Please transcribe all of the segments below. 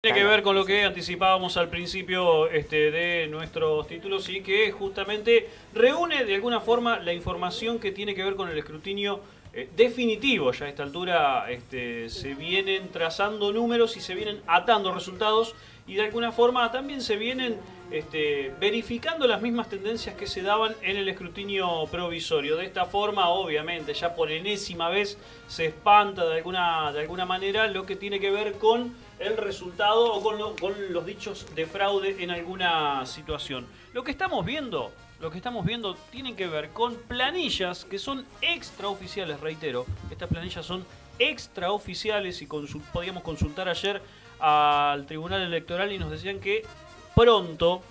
Tiene que ver con lo que anticipábamos al principio de nuestros títulos y que justamente reúne de alguna forma la información que tiene que ver con el escrutinio definitivo. Ya a esta altura se vienen trazando números y se vienen atando resultados y de alguna forma también se vienen verificando las mismas tendencias que se daban en el escrutinio provisorio. De esta forma, obviamente, ya por enésima vez se espanta de alguna manera lo que tiene que ver con el resultado o con los dichos de fraude en alguna situación. Lo que estamos viendo tiene que ver con planillas que son extraoficiales, reitero. Estas planillas son extraoficiales y podíamos consultar ayer al Tribunal Electoral y nos decían que pronto,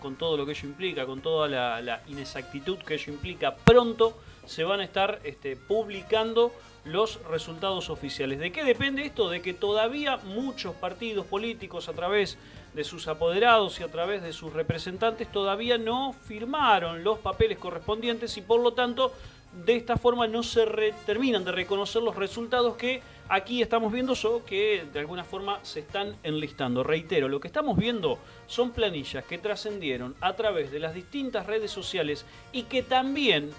con todo lo que ello implica, con toda la inexactitud que ello implica, pronto se van a estar publicando los resultados oficiales. ¿De qué depende esto? De que todavía muchos partidos políticos a través de sus apoderados y a través de sus representantes todavía no firmaron los papeles correspondientes y por lo tanto de esta forma no se terminan de reconocer los resultados que aquí estamos viendo o que de alguna forma se están enlistando. Reitero, lo que estamos viendo son planillas que trascendieron a través de las distintas redes sociales y que también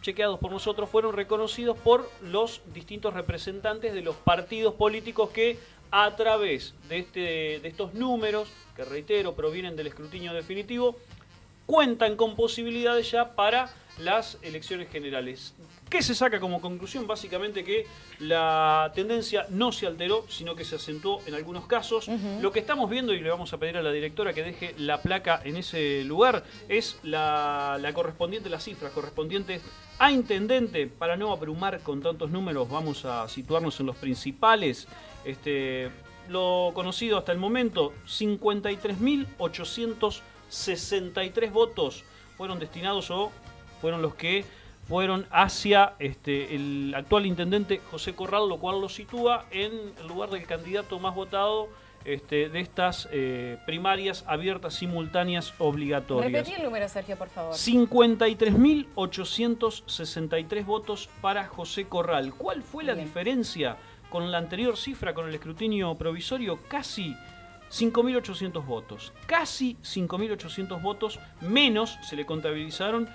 chequeados por nosotros, fueron reconocidos por los distintos representantes de los partidos políticos que a través de estos números, que reitero, provienen del escrutinio definitivo, cuentan con posibilidades ya para las elecciones generales. ¿Qué se saca como conclusión? Básicamente que la tendencia no se alteró, sino que se acentuó en algunos casos. Lo que estamos viendo, y le vamos a pedir a la directora que deje la placa en ese lugar, es la correspondiente, las cifras correspondientes a intendente. Para no abrumar con tantos números, vamos a situarnos en los principales. Lo conocido hasta el momento, 53.863 votos fueron destinados o fueron los que fueron hacia el actual intendente José Corral, lo cual lo sitúa en el lugar del candidato más votado de estas primarias abiertas, simultáneas, obligatorias. Repetí el número, Sergio, por favor. 53.863 votos para José Corral. ¿Cuál fue la diferencia con la anterior cifra, con el escrutinio provisorio? Casi 5.800 votos. Casi 5.800 votos menos se le contabilizaron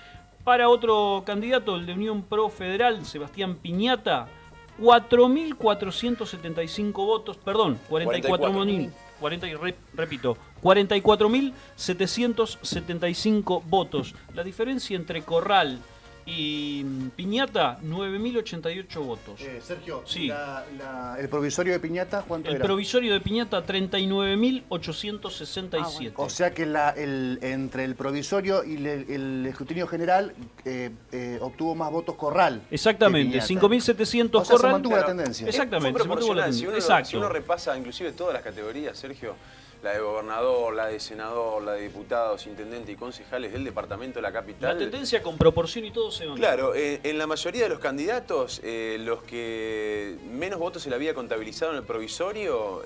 para otro candidato, el de Unión Pro Federal, Sebastián Piñata, 4.475 votos, perdón, 44.775 votos. La diferencia entre Corral y Piñata, 9.088 votos. Sergio, sí. ¿El provisorio de Piñata cuánto era? El provisorio de Piñata, 39.867. O sea que entre el provisorio y el escrutinio general obtuvo más votos Corral. Exactamente, 5.700 o sea, Corral. se mantuvo la tendencia. Exactamente, se mantuvo la tendencia. Si uno Exacto. repasa inclusive todas las categorías, Sergio, la de gobernador, la de senador, la de diputados, intendentes y concejales del departamento de la capital. La tendencia con proporción y todo se nota. Claro, en la mayoría de los candidatos, los que menos votos se le había contabilizado en el provisorio,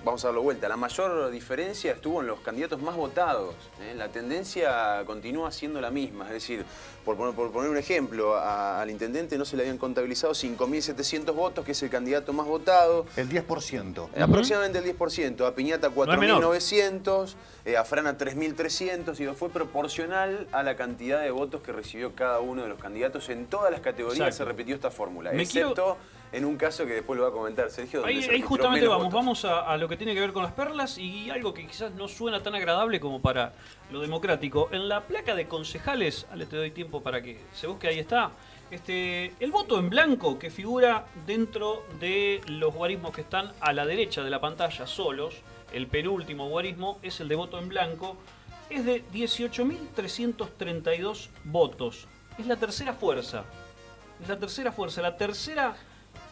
vamos a darlo vuelta, la mayor diferencia estuvo en los candidatos más votados. La tendencia continúa siendo la misma, es decir, por poner un ejemplo, al intendente no se le habían contabilizado 5.700 votos, que es el candidato más votado. El 10%. Aproximadamente el 10%. A Piñata 4.900, a Frana 3.300, y fue proporcional a la cantidad de votos que recibió cada uno de los candidatos. En todas las categorías Exacto. se repitió esta fórmula, excepto en un caso que después lo va a comentar Sergio. Donde Ahí justamente vamos a lo que tiene que ver con las perlas y algo que quizás no suena tan agradable como para lo democrático. En la placa de concejales, te doy tiempo para que se busque, ahí está. El voto en blanco que figura dentro de los guarismos que están a la derecha de la pantalla solos, el penúltimo guarismo es el de voto en blanco, es de 18.332 votos. Es la tercera fuerza. La tercera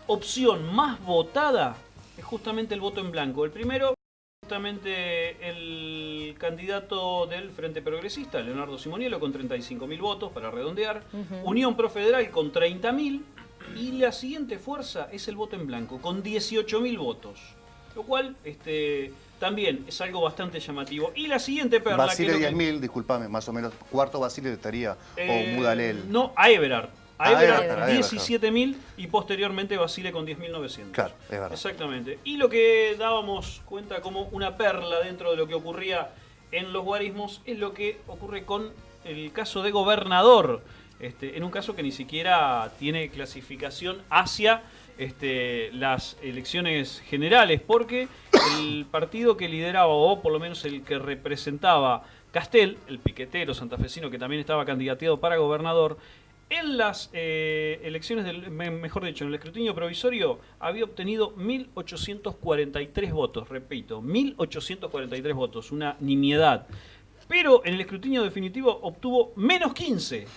opción más votada es justamente el voto en blanco. El primero, justamente el candidato del Frente Progresista, Leonardo Simoniello, con 35.000 votos, para redondear. Unión Pro Federal con 30.000. Y la siguiente fuerza es el voto en blanco, con 18.000 votos. Lo cual también es algo bastante llamativo. Y la siguiente perla... Basile 10.000, disculpame, más o menos. Cuarto Basile estaría, o Mudalel. No, a Everard. A Everard Everard, 17.000 y posteriormente Basile con 10.900. Claro, es verdad. Exactamente. Y lo que dábamos cuenta como una perla dentro de lo que ocurría en los guarismos es lo que ocurre con el caso de gobernador. En un caso que ni siquiera tiene clasificación hacia las elecciones generales, porque el partido que lideraba, o por lo menos el que representaba Castel, el piquetero santafesino que también estaba candidateado para gobernador, en las elecciones, mejor dicho, en el escrutinio provisorio, había obtenido 1.843 votos, repito, 1.843 votos, una nimiedad. Pero en el escrutinio definitivo obtuvo menos 15,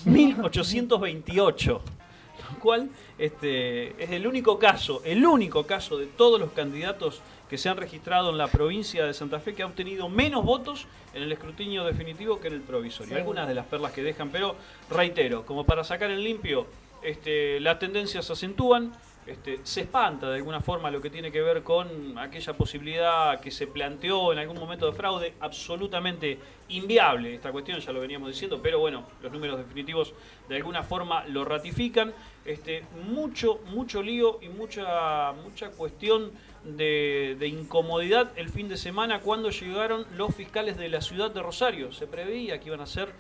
1.828. Lo cual es el único caso de todos los candidatos que se han registrado en la provincia de Santa Fe que ha obtenido menos votos en el escrutinio definitivo que en el provisorio. Sí. Algunas de las perlas que dejan, pero reitero, como para sacar en limpio, las tendencias se acentúan. Se espanta de alguna forma lo que tiene que ver con aquella posibilidad que se planteó en algún momento de fraude, absolutamente inviable esta cuestión, ya lo veníamos diciendo, pero bueno, los números definitivos de alguna forma lo ratifican. Mucho lío y mucha cuestión de incomodidad el fin de semana cuando llegaron los fiscales de la ciudad de Rosario. Se preveía que iban a ser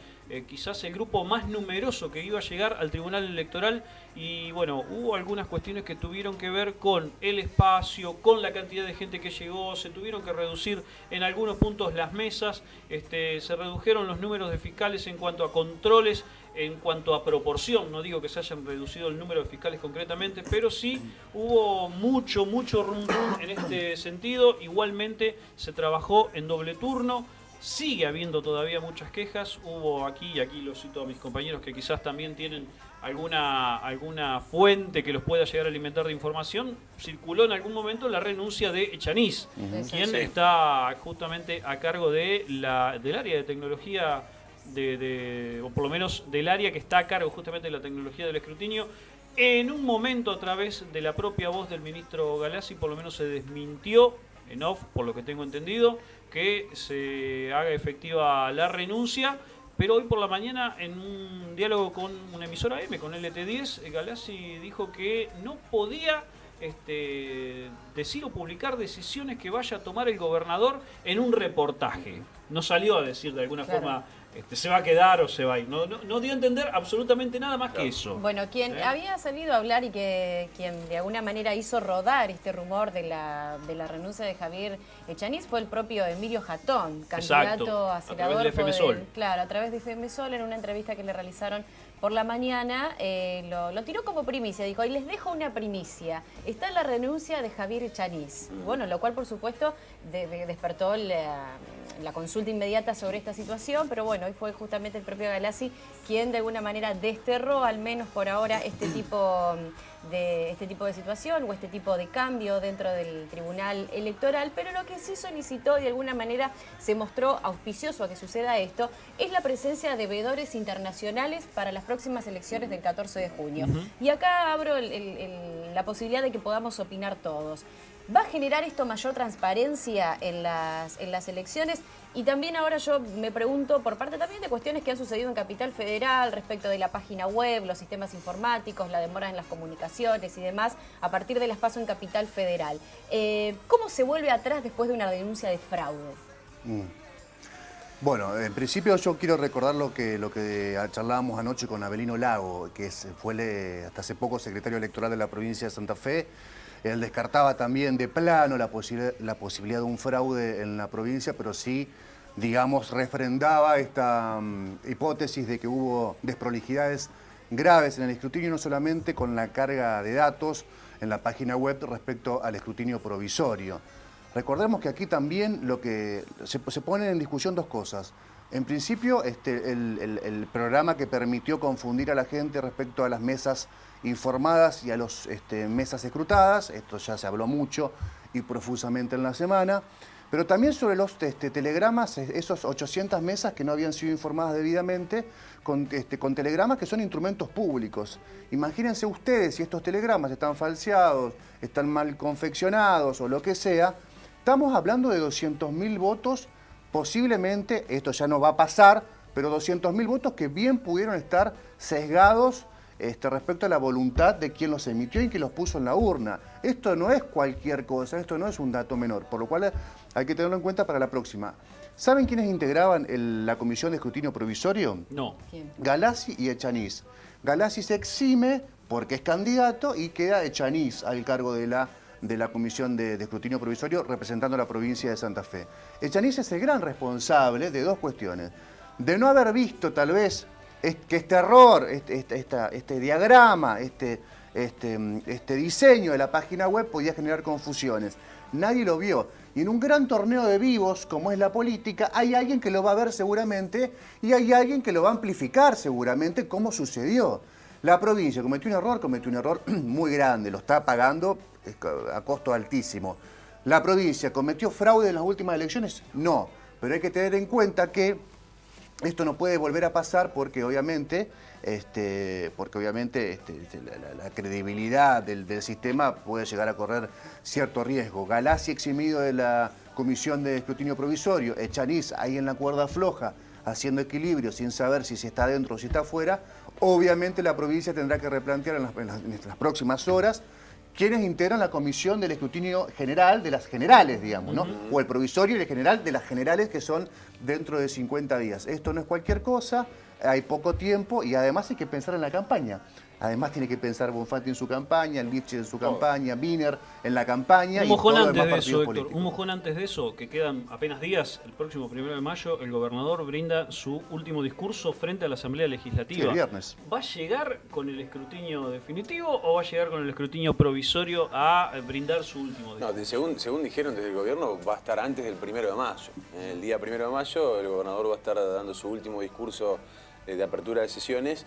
quizás el grupo más numeroso que iba a llegar al Tribunal Electoral y bueno, hubo algunas cuestiones que tuvieron que ver con el espacio, con la cantidad de gente que llegó, se tuvieron que reducir en algunos puntos las mesas, se redujeron los números de fiscales en cuanto a controles, en cuanto a proporción, no digo que se hayan reducido el número de fiscales concretamente, pero sí hubo mucho rum en este sentido. Igualmente se trabajó en doble turno, sigue habiendo todavía muchas quejas. Hubo aquí, y aquí lo cito a mis compañeros que quizás también tienen alguna fuente que los pueda llegar a alimentar de información, circuló en algún momento la renuncia de Echaniz, quien está justamente a cargo del área de tecnología, o por lo menos del área que está a cargo justamente de la tecnología del escrutinio. En un momento, a través de la propia voz del ministro Galassi, por lo menos se desmintió en off, por lo que tengo entendido, que se haga efectiva la renuncia. Pero hoy por la mañana, en un diálogo con una emisora M, con LT10, Galassi dijo que no podía decir o publicar decisiones que vaya a tomar el gobernador en un reportaje. No salió a decir de alguna forma se va a quedar o se va a ir. No dio a entender absolutamente nada más que eso. Bueno, quien había salido a hablar y quien de alguna manera hizo rodar este rumor de la renuncia de Javier Echaniz fue el propio Emilio Jatón, candidato a senador. A través de FMSol. Claro, a través de FMSol, en una entrevista que le realizaron por la mañana, lo tiró como primicia. Dijo, y les dejo una primicia. Está la renuncia de Javier Echaniz. Y bueno, lo cual, por supuesto, despertó la consulta inmediata sobre esta situación, pero bueno, hoy fue justamente el propio Galassi quien de alguna manera desterró, al menos por ahora, este tipo de situación o este tipo de cambio dentro del Tribunal Electoral, pero lo que sí solicitó y de alguna manera se mostró auspicioso a que suceda esto es la presencia de veedores internacionales para las próximas elecciones del 14 de junio. Y acá abro la posibilidad de que podamos opinar todos. ¿Va a generar esto mayor transparencia en las elecciones? Y también ahora yo me pregunto, por parte también de cuestiones que han sucedido en Capital Federal, respecto de la página web, los sistemas informáticos, la demora en las comunicaciones y demás, a partir de las PASO en Capital Federal. ¿Cómo se vuelve atrás después de una denuncia de fraude? Bueno, en principio yo quiero recordar lo que charlábamos anoche con Abelino Lago, que fue hasta hace poco secretario electoral de la provincia de Santa Fe. Él descartaba también de plano la posibilidad de un fraude en la provincia, pero sí, digamos, refrendaba esta hipótesis de que hubo desprolijidades graves en el escrutinio, no solamente con la carga de datos en la página web respecto al escrutinio provisorio. Recordemos que aquí también lo que se ponen en discusión dos cosas. En principio, el programa que permitió confundir a la gente respecto a las mesas informadas y a las mesas escrutadas, esto ya se habló mucho y profusamente en la semana, pero también sobre los telegramas, esos 800 mesas que no habían sido informadas debidamente, con telegramas que son instrumentos públicos. Imagínense ustedes si estos telegramas están falseados, están mal confeccionados o lo que sea, estamos hablando de 200.000 votos, posiblemente, esto ya no va a pasar, pero 200.000 votos que bien pudieron estar sesgados respecto a la voluntad de quien los emitió y quien los puso en la urna. Esto no es cualquier cosa, esto no es un dato menor, por lo cual hay que tenerlo en cuenta para la próxima. ¿Saben quiénes integraban la comisión de escrutinio provisorio? No. ¿Quién? Galassi y Echaniz. Galassi se exime porque es candidato y queda Echaniz al cargo de la comisión de escrutinio provisorio representando a la provincia de Santa Fe. Echaniz es el gran responsable de dos cuestiones. De no haber visto tal vez que este error, este diagrama, este diseño de la página web podía generar confusiones. Nadie lo vio. Y en un gran torneo de vivos, como es la política, hay alguien que lo va a ver seguramente y hay alguien que lo va a amplificar seguramente, como sucedió. La provincia cometió un error muy grande, lo está pagando a costo altísimo. ¿La provincia cometió fraude en las últimas elecciones? No, pero hay que tener en cuenta que esto no puede volver a pasar porque obviamente la credibilidad del sistema puede llegar a correr cierto riesgo. Galassi eximido de la comisión de escrutinio provisorio, Echaniz ahí en la cuerda floja, haciendo equilibrio sin saber si se está dentro o si está afuera. Obviamente la provincia tendrá que replantear en las próximas horas quiénes integran la comisión del escrutinio general, de las generales, digamos, ¿no? O el provisorio y el general de las generales que son dentro de 50 días. Esto no es cualquier cosa, hay poco tiempo y además hay que pensar en la campaña. Además tiene que pensar Bonfatti en su campaña, Lifchitz en su campaña, Wiener en la campaña Un y mojón todo antes demás de partidos eso, Héctor, políticos. un mojón antes de eso, que quedan apenas días, el próximo 1 de mayo, el gobernador brinda su último discurso frente a la Asamblea Legislativa. Sí, el viernes. ¿Va a llegar con el escrutinio definitivo o va a llegar con el escrutinio provisorio a brindar su último discurso? No, según dijeron desde el gobierno, va a estar antes del 1 de mayo. El día 1 de mayo el gobernador va a estar dando su último discurso de apertura de sesiones.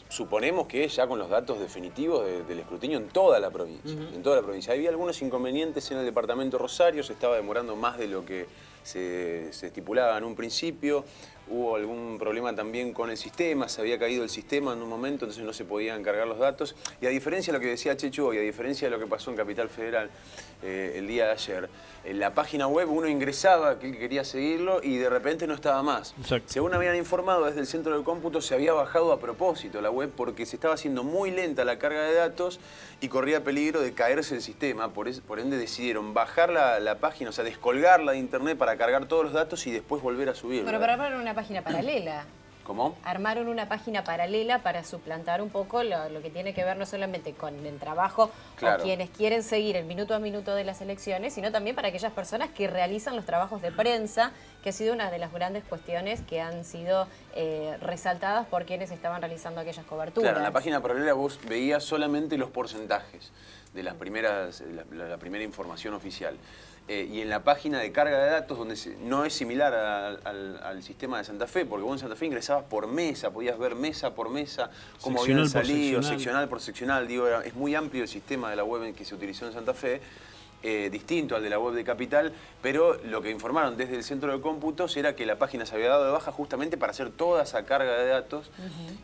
Suponemos que ya con los datos definitivos del escrutinio en toda la provincia. En toda la provincia. Había algunos inconvenientes en el departamento Rosario, se estaba demorando más de lo que se estipulaba en un principio. Hubo algún problema también con el sistema, se había caído el sistema en un momento, entonces no se podían cargar los datos. Y a diferencia de lo que decía Chechu y a diferencia de lo que pasó en Capital Federal el día de ayer, en la página web uno ingresaba que quería seguirlo y de repente no estaba más. Exacto. Según habían informado desde el centro del cómputo, se había bajado a propósito la web porque se estaba haciendo muy lenta la carga de datos y corría peligro de caerse el sistema. Por ende decidieron bajar la página, o sea, descolgarla de internet para cargar todos los datos y después volver a subirla. Pero para armar una página paralela. ¿Cómo? Armaron una página paralela para suplantar un poco lo que tiene que ver no solamente con el trabajo Claro. o quienes quieren seguir el minuto a minuto de las elecciones, sino también para aquellas personas que realizan los trabajos de prensa, que ha sido una de las grandes cuestiones que han sido resaltadas por quienes estaban realizando aquellas coberturas. Claro, en la página paralela vos veías solamente los porcentajes de las primeras, la primera información oficial. Y en la página de carga de datos, donde no es similar al sistema de Santa Fe, porque vos en Santa Fe ingresabas por mesa, podías ver mesa por mesa, cómo habían Seccional por salido, seccional. seccional por seccional. Digo, es muy amplio el sistema de la web que se utilizó en Santa Fe. Distinto al de la web de Capital, pero lo que informaron desde el centro de cómputos era que la página se había dado de baja justamente para hacer toda esa carga de datos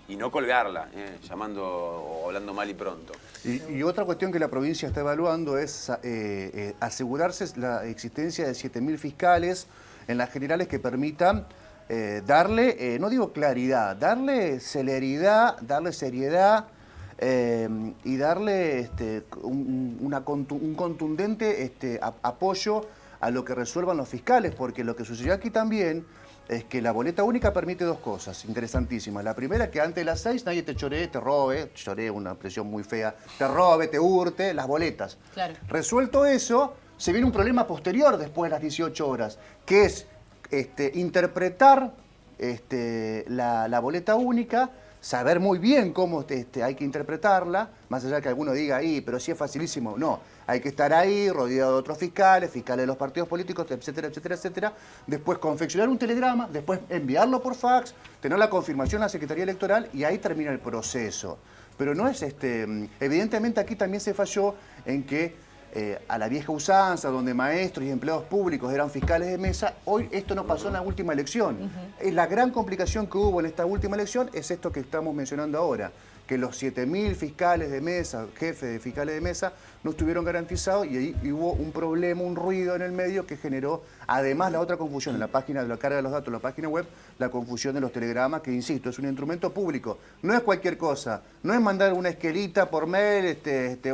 y no colgarla, llamando o hablando mal y pronto. Y otra cuestión que la provincia está evaluando es asegurarse la existencia de 7.000 fiscales en las generales que permitan darle, no digo claridad, darle celeridad, darle seriedad y darle un contundente apoyo a lo que resuelvan los fiscales, porque lo que sucedió aquí también es que la boleta única permite dos cosas interesantísimas. La primera, que antes de las 6 nadie te choree, te robe, choree una expresión muy fea, te robe, te hurte las boletas. Claro. Resuelto eso, se viene un problema posterior después de las 18 horas, que es interpretar la boleta única, saber muy bien cómo hay que interpretarla, más allá de que alguno diga ahí, pero sí es facilísimo. No, hay que estar ahí rodeado de otros fiscales de los partidos políticos, etcétera, etcétera, etcétera. Después confeccionar un telegrama, después enviarlo por fax, tener la confirmación de la Secretaría Electoral y ahí termina el proceso. Pero no es evidentemente aquí también se falló en que a la vieja usanza, donde maestros y empleados públicos eran fiscales de mesa, hoy esto no pasó en la última elección. La gran complicación que hubo en esta última elección es esto que estamos mencionando ahora, que los 7.000 fiscales de mesa, jefes de fiscales de mesa, no estuvieron garantizados y ahí hubo un problema, un ruido en el medio que generó, además, la otra confusión en la página de la carga de los datos, en la página web, la confusión de los telegramas, que insisto, es un instrumento público, no es cualquier cosa, no es mandar una esquelita por mail,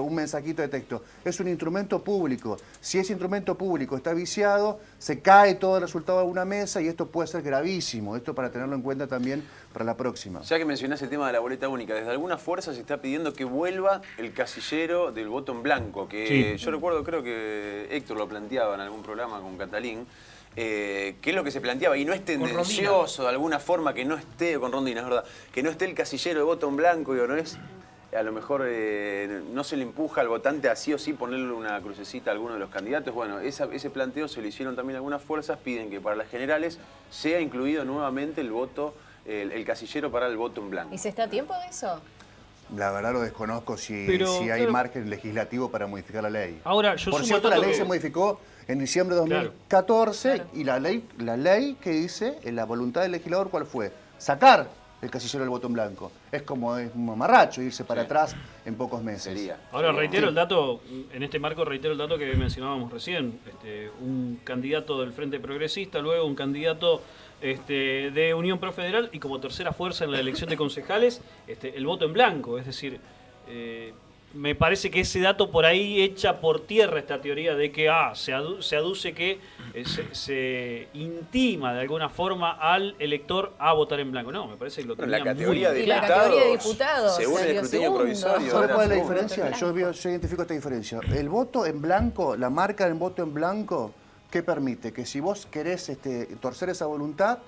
un mensajito de texto, es un instrumento público. Si ese instrumento público está viciado, se cae todo el resultado de una mesa y esto puede ser gravísimo, esto para tenerlo en cuenta también para la próxima. Ya que mencionás el tema de la boleta única, desde alguna fuerza se está pidiendo que vuelva el casillero del voto en blanco, que yo recuerdo, creo que Héctor lo planteaba en algún programa con Catalín, que es lo que se planteaba, y no es tendencioso de alguna forma que no esté, con Rondina, es verdad, que no esté el casillero de voto en blanco, digo, no es, a lo mejor no se le empuja al votante a sí o sí ponerle una crucecita a alguno de los candidatos. Bueno, ese planteo se lo hicieron también algunas fuerzas, piden que para las generales sea incluido nuevamente el voto, el casillero para el voto en blanco. ¿Y se está a tiempo de eso? La verdad lo desconozco si hay Pero, margen legislativo para modificar la ley. Ahora, yo Por sumo cierto, al la dato ley que- se modificó en diciembre de 2014 Claro. y la ley que dice, la voluntad del legislador, ¿cuál fue? Sacar el casillero del voto en blanco. Es como es un mamarracho irse para atrás en pocos meses. Sería. Ahora reitero el dato, en este marco reitero el dato que mencionábamos recién, un candidato del Frente Progresista, luego un candidato de Unión Profederal y como tercera fuerza en la elección de concejales, el voto en blanco, es decir, me parece que ese dato por ahí echa por tierra esta teoría de que se aduce que se intima de alguna forma al elector a votar en blanco. No, me parece que lo Bueno, la tenía categoría de Y la categoría de diputados, según el salió escrutinio segundo. provisorio. ¿Sabe era cuál es la segundo. diferencia? Yo identifico esta diferencia. El voto en blanco, la marca del voto en blanco, ¿qué permite? Que si vos querés torcer esa voluntad,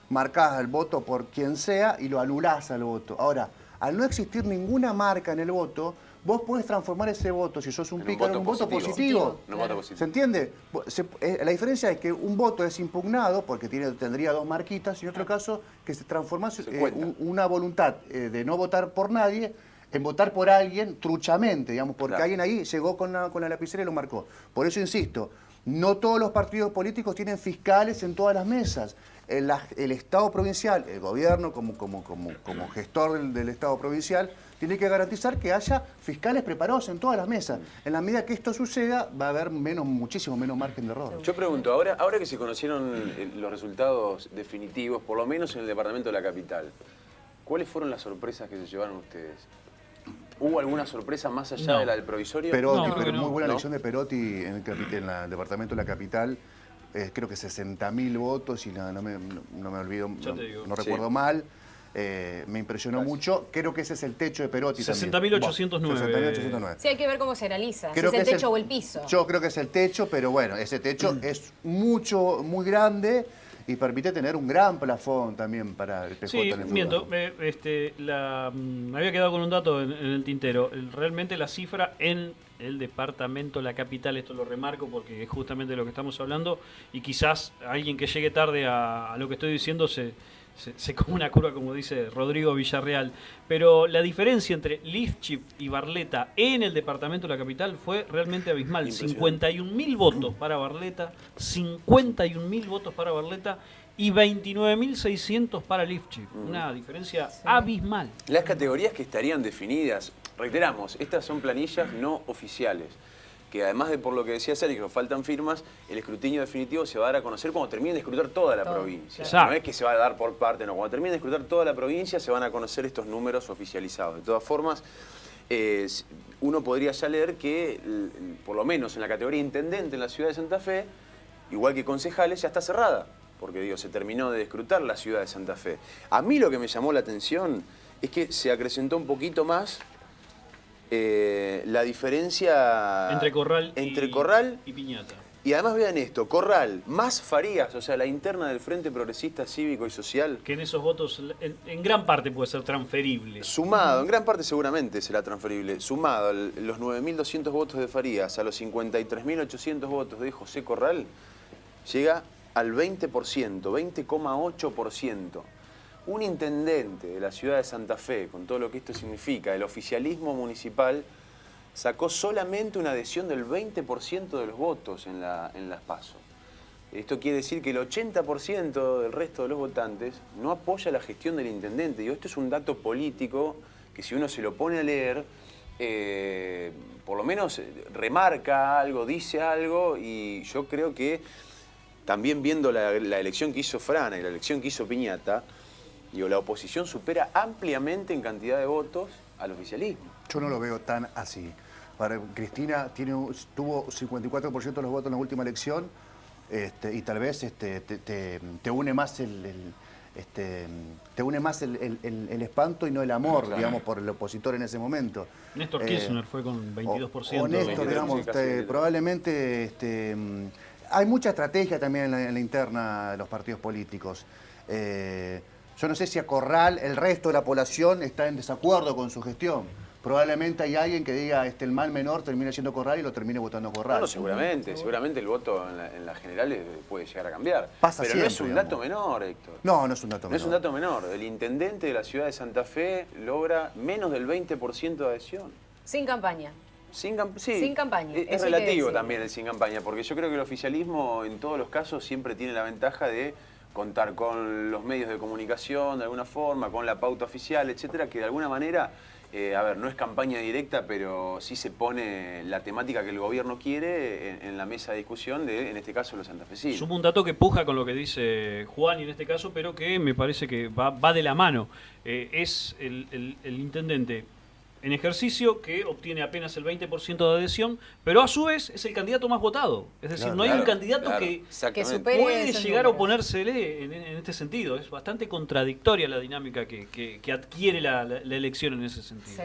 marcás el voto por quien sea y lo anulás al voto. Ahora, al no existir ninguna marca en el voto, vos podés transformar ese voto, si sos un pícaro, en un voto positivo. No voto positivo. ¿Se entiende? La diferencia es que un voto es impugnado porque tendría dos marquitas y en otro caso que se transforma cuenta. una voluntad de no votar por nadie en votar por alguien truchamente, digamos, porque Claro. alguien ahí llegó con la lapicera y lo marcó. Por eso insisto, no todos los partidos políticos tienen fiscales en todas las mesas. El Estado provincial, el gobierno como gestor del Estado provincial, tiene que garantizar que haya fiscales preparados en todas las mesas. En la medida que esto suceda, va a haber muchísimo menos margen de error. Yo pregunto, ahora que se conocieron los resultados definitivos, por lo menos en el departamento de la capital, ¿cuáles fueron las sorpresas que se llevaron ustedes? ¿Hubo alguna sorpresa más allá No. de la del provisorio? Perotti, No, pero no, muy buena ¿no? elección de Perotti en el departamento de la capital. Creo que 60.000 votos y no me olvido, Ya te digo. no Sí. recuerdo mal. Me impresionó mucho. Creo que ese es el techo de Perotti también. 60.809. 60.809. Sí, hay que ver cómo se analiza, Creo si es que el techo o el piso. Yo creo que es el techo, pero bueno, ese techo es muy grande y permite tener un gran plafón también para el PJ. Sí, en el miento. futuro. Me había quedado con un dato en el tintero. Realmente la cifra en el departamento, la capital, esto lo remarco porque es justamente de lo que estamos hablando y quizás alguien que llegue tarde a lo que estoy diciendo se come una curva, como dice Rodrigo Villarreal. Pero la diferencia entre Lifchip y Barletta en el departamento de la capital fue realmente abismal. Impresionante. 51.000 votos para Barletta, 51.000 votos para Barletta y 29.600 para Lifchip. Una diferencia abismal. Las categorías que estarían definidas, reiteramos, estas son planillas no oficiales, que además de por lo que decía Sergio, faltan firmas, el escrutinio definitivo se va a dar a conocer cuando termine de escrutar toda la Todo, provincia. claro. No es que se va a dar por parte, no, cuando termine de escrutar toda la provincia se van a conocer estos números oficializados. De todas formas, uno podría ya leer que, por lo menos en la categoría intendente en la ciudad de Santa Fe, igual que concejales, ya está cerrada, porque digo, se terminó de escrutar la ciudad de Santa Fe. A mí lo que me llamó la atención es que se acrecentó un poquito más la diferencia Entre Corral, y Piñata. y además vean esto, Corral más Farías, o sea, la interna del Frente Progresista Cívico y Social, Que en esos votos, en gran parte puede ser transferible. sumado, en gran parte seguramente será transferible, sumado los 9.200 votos de Farías a los 53.800 votos de José Corral, llega al 20%, 20,8%. Un intendente de la ciudad de Santa Fe, con todo lo que esto significa, el oficialismo municipal, sacó solamente una adhesión del 20% de los votos en las PASO. Esto quiere decir que el 80% del resto de los votantes no apoya la gestión del intendente. Y esto es un dato político que si uno se lo pone a leer, por lo menos remarca algo, dice algo, y yo creo que también viendo la elección que hizo Frana y la elección que hizo Piñata, digo, la oposición supera ampliamente en cantidad de votos al oficialismo. Yo no lo veo tan así. Para Cristina tuvo 54% de los votos en la última elección, y tal vez te une más el espanto y no el amor, Claro. digamos, por el opositor en ese momento. Néstor Kirchner fue con 22%. O Néstor, digamos, probablemente hay mucha estrategia también en la interna de los partidos políticos. Yo no sé si a Corral el resto de la población está en desacuerdo con su gestión. Probablemente hay alguien que diga el mal menor termine siendo Corral y lo termine votando Corral. No, seguramente el voto en las generales puede llegar a cambiar. Pasa pero siempre, no es un digamos. dato menor, Héctor. No, no es un dato No menor. es un dato menor. El intendente de la ciudad de Santa Fe logra menos del 20% de adhesión. Sin campaña. Sí, Sin campaña, Es eso hay que relativo decirlo. también el sin campaña, porque yo creo que el oficialismo en todos los casos siempre tiene la ventaja de contar con los medios de comunicación de alguna forma, con la pauta oficial, etcétera, que de alguna manera, no es campaña directa, pero sí se pone la temática que el gobierno quiere en la mesa de discusión de, en este caso, los santafesinos. Sumo un dato que puja con lo que dice Juan y en este caso, pero que me parece que va de la mano. Es el intendente en ejercicio que obtiene apenas el 20% de adhesión, pero a su vez es el candidato más votado. Es decir, Claro, no hay un Claro, candidato claro, que exactamente. supere puede esos llegar a números. oponérsele en este sentido. Es bastante contradictoria la dinámica que adquiere la elección en ese sentido.